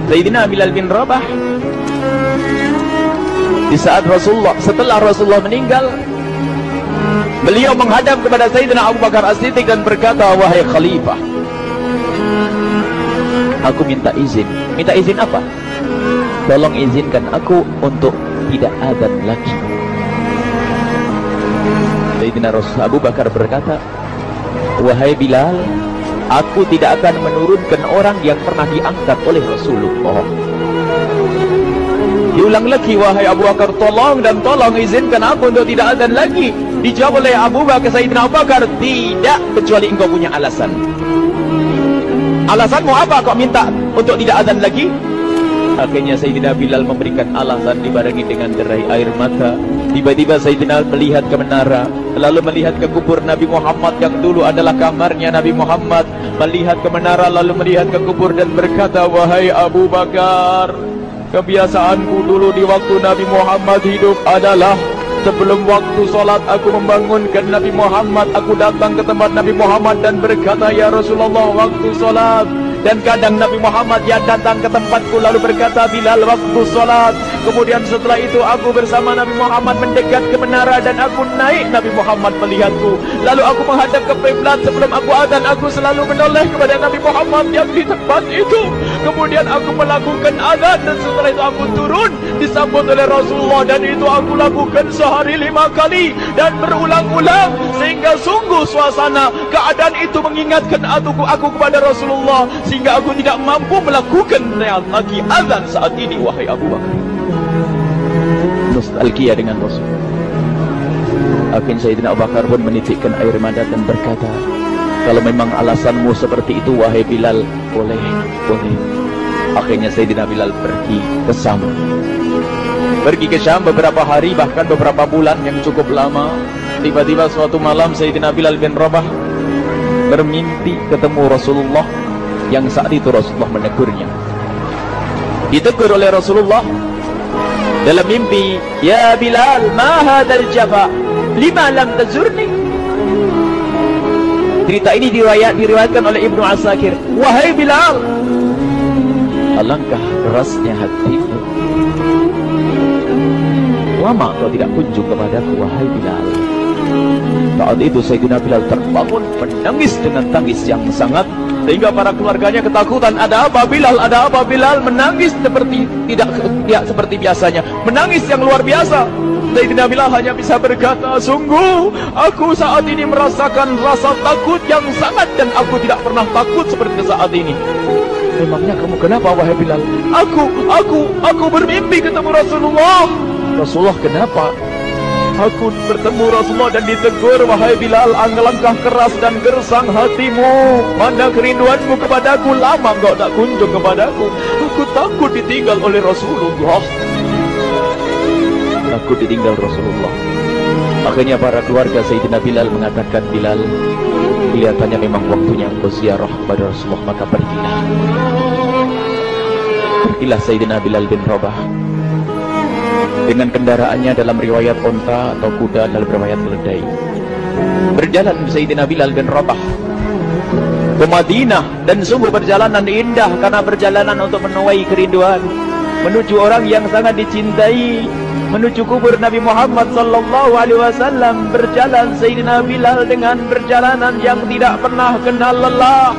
Sayyidina Bilal bin Rabah, di saat setelah Rasulullah meninggal, beliau menghadap kepada Sayyidina Abu Bakar As-Siddiq dan berkata, wahai khalifah, aku minta izin. Minta izin apa? Tolong izinkan aku untuk tidak adzan lagi. Sayyidina Abu Bakar berkata, wahai Bilal, aku tidak akan menurunkan orang yang pernah diangkat oleh Rasulullah. Diulang lagi, wahai Abu Bakar, tolong dan tolong izinkan aku untuk tidak adzan lagi. Dijawab oleh Abu Bakar, Sayyidina Abu Bakar, tidak, kecuali engkau punya alasan. Alasanmu apa kau minta untuk tidak adzan lagi? Akhirnya Sayyidina Bilal memberikan alasan dibarengi dengan derai air mata. Tiba-tiba Sayyidina melihat ke menara, lalu melihat ke kubur Nabi Muhammad yang dulu adalah kamarnya Nabi Muhammad. Melihat ke menara, lalu melihat ke kubur dan berkata, wahai Abu Bakar, kebiasaanku dulu di waktu Nabi Muhammad hidup adalah sebelum waktu sholat aku membangunkan Nabi Muhammad. Aku datang ke tempat Nabi Muhammad dan berkata, ya Rasulullah, waktu sholat. Dan kadang Nabi Muhammad yang datang ke tempatku lalu berkata, Bilal, waktu sholat. Kemudian setelah itu aku bersama Nabi Muhammad mendekat ke menara dan aku naik. Nabi Muhammad melihatku, lalu aku menghadap ke kiblat. Sebelum aku adzan, aku selalu menoleh kepada Nabi Muhammad yang di tempat itu. Kemudian aku melakukan adzan dan setelah itu aku turun disambut oleh Rasulullah, dan itu aku lakukan sehari 5 kali dan berulang-ulang, sehingga sungguh suasana keadaan itu mengingatkan aku kepada Rasulullah, sehingga aku tidak mampu melakukan lagi azan saat ini. Wahai Abu Bakar, nostalgia dengan Rasul. Akhirnya Sayyidina Abu Bakar pun menitikkan air mata dan berkata, kalau memang alasanmu seperti itu wahai Bilal, boleh. Akhirnya Sayyidina Bilal pergi ke Syam. Beberapa hari, bahkan beberapa bulan yang cukup lama. Tiba-tiba suatu malam Sayyidina Bilal bin Rabah bermimpi ketemu Rasulullah, yang saat itu Rasulullah menegurnya. Ditegur oleh Rasulullah dalam mimpi, ya Bilal, ma hadzal jafa, lima lam tazurni. Cerita ini diriwayatkan oleh Ibnu Asakir. Wahai Bilal, alangkah kerasnya hatimu, lama kau tidak kunjung kepadaku wahai Bilal. Saat itu Sayyidina Bilal terbangun menangis dengan tangis yang sangat, sehingga para keluarganya ketakutan. Ada apa Bilal? Ada apa Bilal? Menangis seperti tidak seperti biasanya, menangis yang luar biasa. Sayyidina Bilal hanya bisa berkata, sungguh aku saat ini merasakan rasa takut yang sangat, dan aku tidak pernah takut seperti saat ini. Memangnya kamu kenapa wahai Bilal? Aku bermimpi ketemu Rasulullah. Rasulullah kenapa? Aku bertemu Rasulullah dan ditegur, wahai Bilal, alangkah keras dan gersang hatimu. Mana kerinduanmu kepadaku, lama engkau tak kunjung kepadaku. Aku takut ditinggal oleh Rasulullah. Takut ditinggal Rasulullah. Akhirnya para keluarga Sayyidina Bilal mengatakan, Bilal, kelihatannya memang waktunya engkau ziarah kepada Rasulullah, maka pergilah. Pergilah Sayyidina Bilal bin Rabah dengan kendaraannya, dalam riwayat onta atau kuda, dalam riwayat keledai. Berjalan Sayyidina Bilal bin Rabah ke Madinah, dan sungguh perjalanan indah karena perjalanan untuk menuai kerinduan, menuju orang yang sangat dicintai, menuju kubur Nabi Muhammad sallallahu alaihi wasallam. Berjalan Sayyidina Bilal dengan perjalanan yang tidak pernah kenal lelah,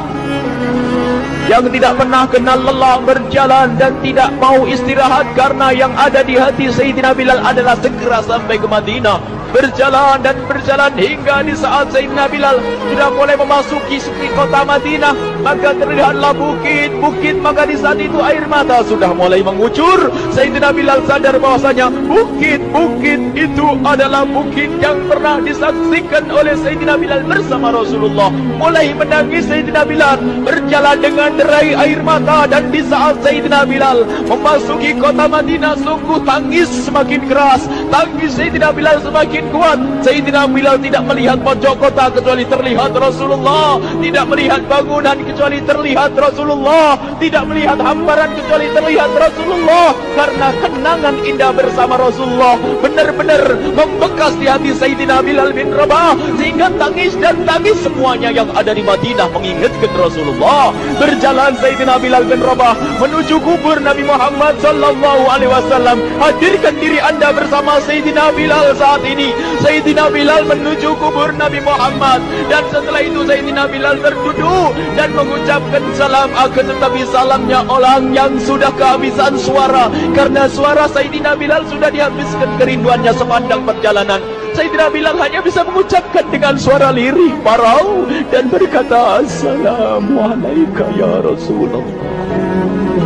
berjalan dan tidak mau istirahat, karena yang ada di hati Sayyidina Bilal adalah segera sampai ke Madinah. Berjalan dan berjalan hingga di saat Sayyidina Bilal sudah mulai memasuki kota Madinah, maka terlihatlah bukit-bukit. Maka di saat itu air mata sudah mulai mengucur. Sayyidina Bilal sadar bahwasanya bukit-bukit itu adalah bukit yang pernah disaksikan oleh Sayyidina Bilal bersama Rasulullah. Mulai menangis Sayyidina Bilal, berjalan dengan derai air mata. Dan di saat Sayyidina Bilal memasuki kota Madinah, sungguh tangis semakin keras, tangis Sayyidina Bilal semakin semakin kuat. Sayyidina Bilal tidak melihat pojok kota kecuali terlihat Rasulullah, tidak melihat bangunan kecuali terlihat Rasulullah, tidak melihat hamparan kecuali terlihat Rasulullah. Karena kenangan indah bersama Rasulullah benar-benar membekas di hati Sayyidina Bilal bin Rabah, sehingga tangis dan tangis semuanya yang ada di Madinah mengingatkan Rasulullah. Berjalan Sayyidina Bilal bin Rabah menuju kubur Nabi Muhammad sallallahu alaihi wasallam. Hadirkan diri Anda bersama Sayyidina Bilal saat ini. Sayyidina Bilal menuju kubur Nabi Muhammad, dan setelah itu Sayyidina Bilal terduduk dan mengucapkan salam, akan tetapi salamnya orang yang sudah kehabisan suara, karena suara Sayyidina Bilal sudah dihabiskan kerinduannya sepanjang perjalanan. Sayyidina Bilal hanya bisa mengucapkan dengan suara lirih parau dan berkata, Assalamualaikum ya Rasulullah,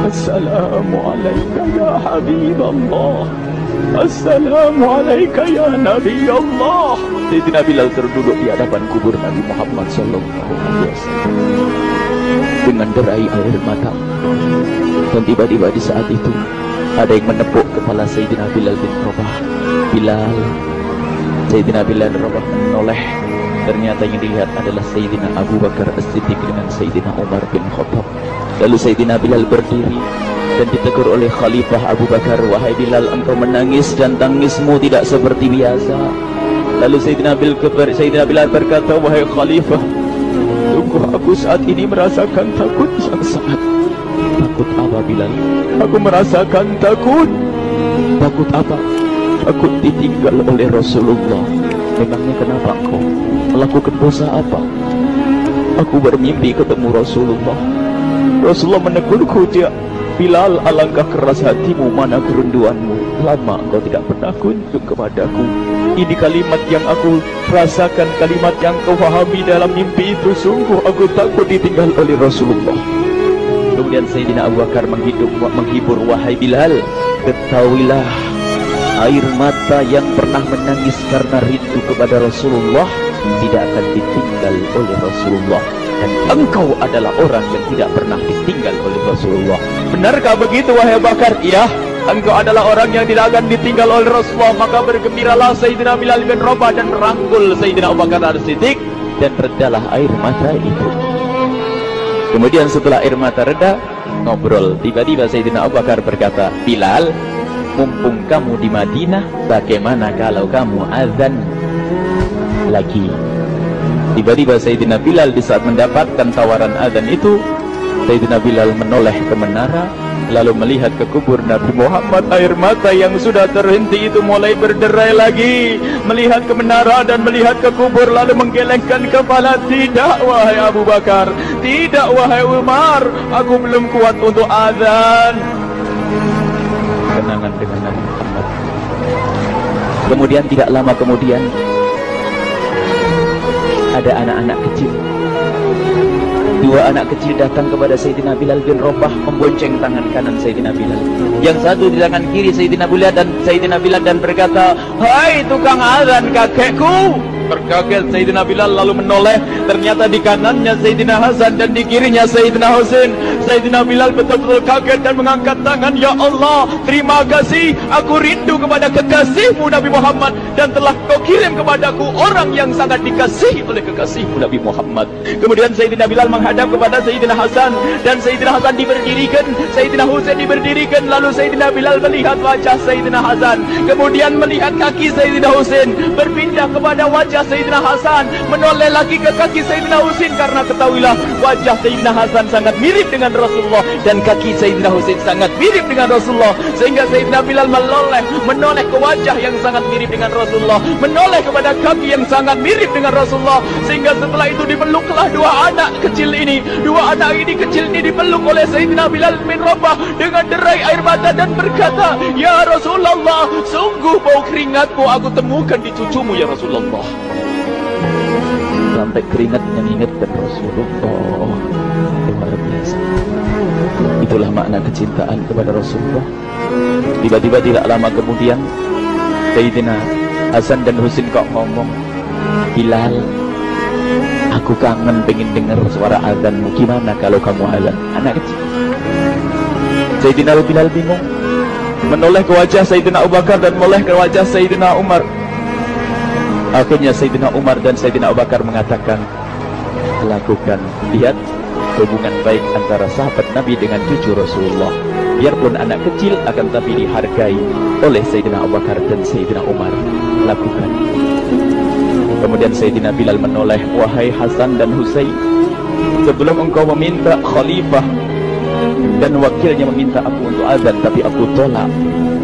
Assalamualaikum ya Habiballah, Assalamualaikum ya Nabi Allah. Sayyidina Bilal terduduk di hadapan kubur Nabi Muhammad sallallahu alaihi wasallam dengan derai air mata. Dan tiba-tiba di saat itu ada yang menepuk kepala Sayyidina Bilal bin Rabah. Bilal. Sayyidina Bilal bin Rabah menoleh. Ternyata yang dilihat adalah Sayyidina Abu Bakar As-Siddiq dengan Sayyidina Umar bin Khattab. Lalu Sayyidina Bilal berdiri dan ditegur oleh Khalifah Abu Bakar, wahai Bilal, engkau menangis dan tangismu tidak seperti biasa. Lalu Sayyidina Bilal berkata, wahai Khalifah, sungguh aku saat ini merasakan takut yang sangat. Takut apa Bilal? Aku merasakan takut. Takut apa? Takut ditinggal oleh Rasulullah. Memangnya kenapa engkau melakukan dosa apa? Aku bermimpi ketemu Rasulullah. Rasulullah menegurku, dia, Bilal, alangkah keras hatimu, mana kerinduanmu. Lama engkau tidak pernah kunjung kepadaku. Ini kalimat yang aku rasakan, kalimat yang kau pahami dalam mimpi itu. Sungguh aku takut ditinggal oleh Rasulullah. Kemudian Sayyidina Abu Bakar menghibur, wahai Bilal, ketahuilah, air mata yang pernah menangis karena rindu kepada Rasulullah tidak akan ditinggal oleh Rasulullah. Dan engkau adalah orang yang tidak pernah ditinggal oleh Rasulullah. Benarkah begitu wahai Abu Bakar? Iya, engkau adalah orang yang tidak akan ditinggal oleh Rasulullah. Maka bergembiralah Sayyidina Bilal bin Rabah dan merangkul Sayyidina Abu Bakar As-Siddiq, dan redalah air mata itu. Kemudian setelah air mata reda, ngobrol. Tiba-tiba Sayyidina Abu Bakar berkata, Bilal, mumpung kamu di Madinah, bagaimana kalau kamu azan lagi? Tiba-tiba Sayyidina Bilal di saat mendapatkan tawaran azan itu, Sayyidina Bilal menoleh ke menara, lalu melihat ke kubur Nabi Muhammad. Air mata yang sudah terhenti itu mulai berderai lagi. Melihat ke menara dan melihat ke kubur, lalu menggelengkan kepala. Tidak wahai Abu Bakar, tidak wahai Umar, aku belum kuat untuk azan. Kenangan dengan Nabi Muhammad. Kemudian tidak lama kemudian ada anak-anak kecil. Dua anak kecil datang kepada Sayyidina Bilal bin Rabah, membonceng tangan kanan Sayyidina Bilal. Yang satu di tangan kiri Sayyidina Bilal dan berkata, hai tukang azan kakekku. Terkaget Sayyidina Bilal lalu menoleh. Ternyata di kanannya Sayyidina Hasan dan di kirinya Sayyidina Husain. Sayyidina Bilal betul-betul kaget dan mengangkat tangan. Ya Allah, terima kasih, aku rindu kepada kekasihmu Nabi Muhammad, dan telah kau kirim kepadaku orang yang sangat dikasihi oleh kekasihmu Nabi Muhammad. Kemudian Sayyidina Bilal menghadap kepada Sayyidina Hasan, dan Sayyidina Hasan diberdirikan, Sayyidina Husain diberdirikan. Lalu Sayyidina Bilal melihat wajah Sayyidina Hasan, kemudian melihat kaki Sayyidina Husain, berpindah kepada wajah Sayyidina Hasan, menoleh lagi ke kaki Sayyidina Husain. Karena ketahuilah, wajah Sayyidina Hasan sangat mirip dengan Rasulullah dan kaki Sayyidina Husain sangat mirip dengan Rasulullah, sehingga Sayyidina Bilal menoleh ke wajah yang sangat mirip dengan Rasulullah, menoleh kepada kaki yang sangat mirip dengan Rasulullah. Sehingga setelah itu dipeluklah dua anak kecil ini dipeluk oleh Sayyidina Bilal bin Rabah dengan derai air mata dan berkata, ya Rasulullah, sungguh bau keringatmu aku temukan di cucumu ya Rasulullah. Sampai keringat mengingatkan Rasulullah. Luar biasa. Itulah makna kecintaan kepada Rasulullah. Tiba-tiba tidak lama kemudian Sayyidina Hasan dan Husain kok ngomong, Bilal, aku kangen pengen dengar suara azanmu. Gimana kalau kamu azan? Anak kecil. Sayyidina Bilal bingung, menoleh ke wajah Sayyidina Abu Bakar dan menoleh ke wajah Sayyidina Umar. Akhirnya Sayyidina Umar dan Sayyidina Abu Bakar mengatakan, lakukan. Lihat hubungan baik antara sahabat Nabi dengan cucu Rasulullah. Biarpun anak kecil, akan tapi dihargai oleh Sayyidina Abu Bakar dan Sayyidina Umar. Lakukan. Kemudian Sayyidina Bilal menoleh, wahai Hasan dan Husain, sebelum engkau meminta khalifah dan wakilnya meminta aku untuk azan, tapi aku tolak.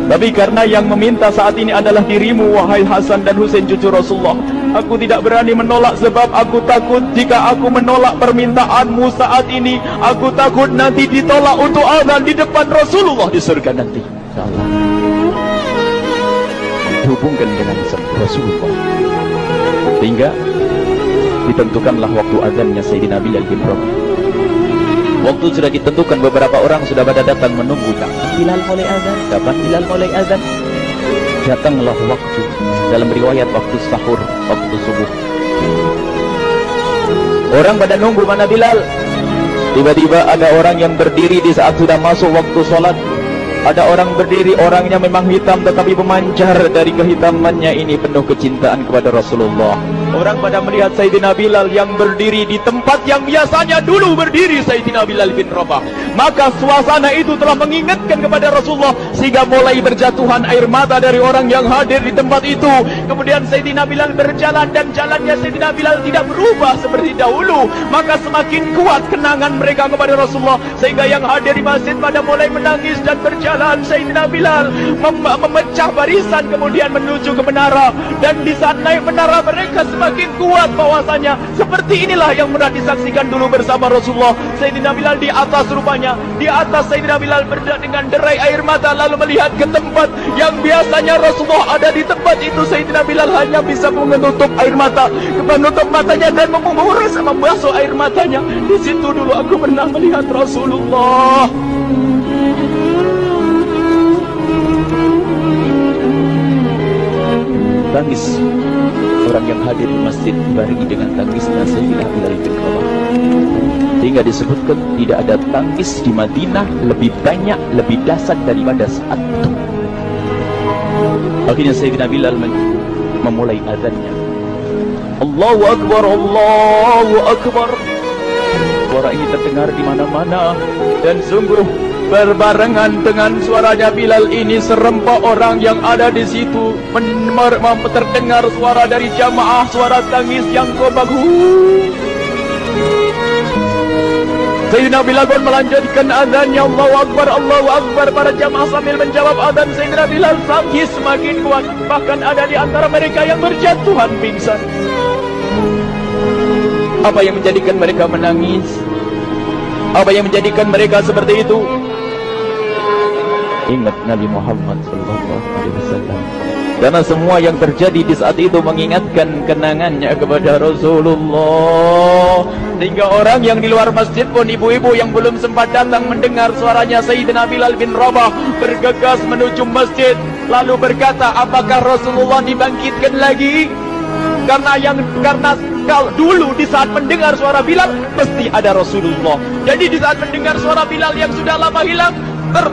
Tapi karena yang meminta saat ini adalah dirimu, wahai Hasan dan Husain cucu Rasulullah, aku tidak berani menolak, sebab aku takut jika aku menolak permintaanmu saat ini, aku takut nanti ditolak untuk azan di depan Rasulullah di surga nanti. Salah. Dihubungkan dengan Rasulullah, sehingga ditentukanlah waktu azannya Sayyidina Bilal bin Rabah. Waktu sudah ditentukan, beberapa orang sudah pada datang menunggu. Kapan Bilal mulai azan? Kapan Bilal mulai azan? Datanglah waktu. Dalam riwayat waktu sahur, waktu subuh. Orang pada nunggu mana Bilal. Tiba-tiba ada orang yang berdiri di saat sudah masuk waktu sholat. Ada orang berdiri, orangnya memang hitam tetapi memancar dari kehitamannya ini penuh kecintaan kepada Rasulullah. Orang pada melihat Sayyidina Bilal yang berdiri di tempat yang biasanya dulu berdiri Sayyidina Bilal bin Rabah. Maka suasana itu telah mengingatkan kepada Rasulullah, sehingga mulai berjatuhan air mata dari orang yang hadir di tempat itu. Kemudian Sayyidina Bilal berjalan, dan jalannya Sayyidina Bilal tidak berubah seperti dahulu. Maka semakin kuat kenangan mereka kepada Rasulullah, sehingga yang hadir di masjid pada mulai menangis dan berjalan. Sayyidina Bilal memecah barisan kemudian menuju ke menara, dan di saat naik menara mereka semakin kuat bahwasanya seperti inilah yang pernah disaksikan dulu bersama Rasulullah. Sayyidina Bilal di atas, rupanya di atas Sayyidina Bilal dengan derai air mata, lalu melihat ke tempat yang biasanya Rasulullah ada di tempat itu. Sayyidina Bilal hanya bisa menutup air mata, menutup matanya dan membasuh air matanya. Di situ dulu aku pernah melihat Rasulullah. Tangis orang yang hadir di masjid dibarengi dengan tangisnya Sayyidina Bilal bin Rabah, sehingga disebutkan tidak ada tangis di Madinah lebih banyak, lebih dahsyat daripada saat itu. Akhirnya Sayyidina Bilal memulai azannya. Allahu Akbar, Allahu Akbar. Suara ini terdengar di mana-mana, dan sungguh berbarengan dengan suaranya Bilal ini serempak orang yang ada di situ terdengar suara dari jamaah, suara tangis yang bagus. Sayyidina Bilal pun melanjutkan azannya, Allahu Akbar, Allahu Akbar. Para jamaah sambil menjawab azan Sayyidina Bilal tangis semakin kuat. Bahkan ada di antara mereka yang berjatuhan pingsan. Apa yang menjadikan mereka menangis? Apa yang menjadikan mereka seperti itu? Ingat Nabi Muhammad SAW. Karena semua yang terjadi di saat itu mengingatkan kenangannya kepada Rasulullah. Sehingga orang yang di luar masjid pun, ibu-ibu yang belum sempat datang mendengar suaranya Sayyidina Bilal bin Rabah, bergegas menuju masjid, lalu berkata, apakah Rasulullah dibangkitkan lagi? Karena kalau dulu di saat mendengar suara Bilal pasti ada Rasulullah. Jadi di saat mendengar suara Bilal yang sudah lama hilang,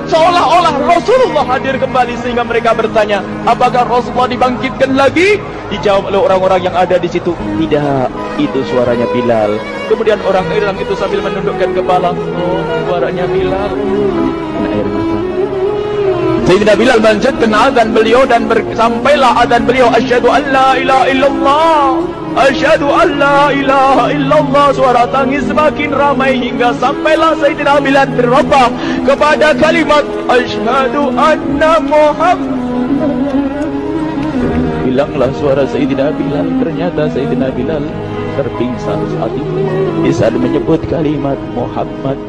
seolah-olah Rasulullah hadir kembali, sehingga mereka bertanya, apakah Rasulullah dibangkitkan lagi? Dijawab oleh orang-orang yang ada di situ, tidak, itu suaranya Bilal. Kemudian orang itu sambil menundukkan kepala, oh, suaranya Bilal. Air mata. Sayyidina Bilal melanjutkan azan beliau, dan sampailah azan beliau, asyhadu an la ilaha illallah, asyhadu an la ilaha illallah. Suara tangis semakin ramai hingga sampailah Sayyidina Bilal bin Rabah kepada kalimat asyhadu anna Muhammad. Hilanglah suara Sayyidina Bilal. Ternyata Sayyidina Bilal terpingsan saat itu di saat menyebut kalimat Muhammad.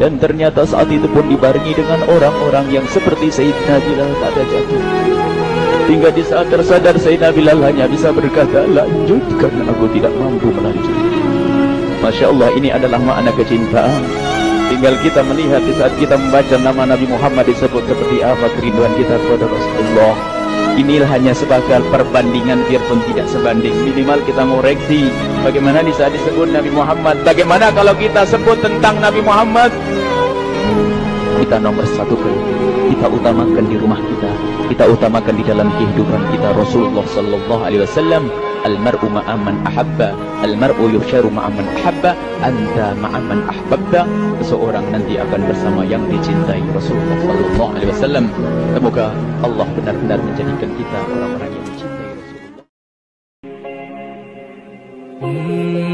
Dan ternyata saat itu pun dibarengi dengan orang-orang yang seperti Sayyidina Bilal pada jatuh. Hingga di saat tersadar Sayyidina Bilal hanya bisa berkata, lanjutkan, aku tidak mampu melanjutkan. Masya Allah, ini adalah makna kecintaan. Tinggal kita melihat di saat kita membaca nama Nabi Muhammad disebut seperti apa kerinduan kita kepada Rasulullah. Inilah hanya sebagai perbandingan, biarpun tidak sebanding. Minimal kita ngoreksi bagaimana di saat disebut Nabi Muhammad. Bagaimana kalau kita sebut tentang Nabi Muhammad? Kita nomor satu, kita utamakan di rumah kita, kita utamakan di dalam kehidupan kita Rasulullah Sallallahu Alaihi Wasallam. Al-mar'u ma'aman ahabba, al-mar'u yuhsyaru ma'aman ahabba, anta ma'aman ahbabta. Seseorang nanti akan bersama yang dicintai Rasulullah sallallahu alaihi wasallam. Semoga Allah benar-benar menjadikan kita orang-orang yang dicintai Rasulullah.